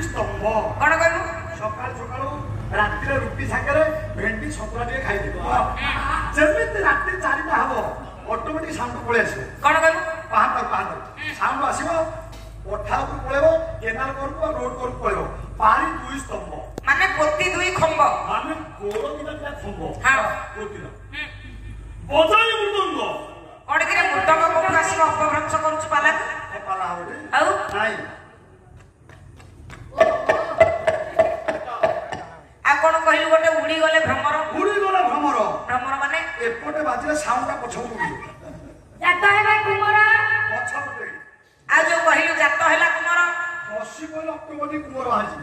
स्तंभ कौन कहलु सकाल सकाल राति रुटी सागर भेंडी छतुआ टे खाई जमी राति 4टा हम ऑटोमेटिक साउंड पळे आसे कौन कहलु पाहत साउंड आसीबो पठा ऊपर पळेबो केनाल करको रोड करको पळेबो पारी 2 स्तंभ माने पोती 2 खंभ माने गोरो दिना खंभ हां पोतीना बजाई मृदंग कौन कि मृदंग को आसीबो अपभ्रंश करूछ पाला पाला होडे आउ नाही आ कौन कहलु गोटे उड़ी गले भ्रमर भ्रमर माने एपटे बाजिले साउंडा पछौ उडी जात हेबा कुमरा पछपटे आ जो कहलु जात हैला कुमरा 80 कोन अक्टोबर कुमर हाजी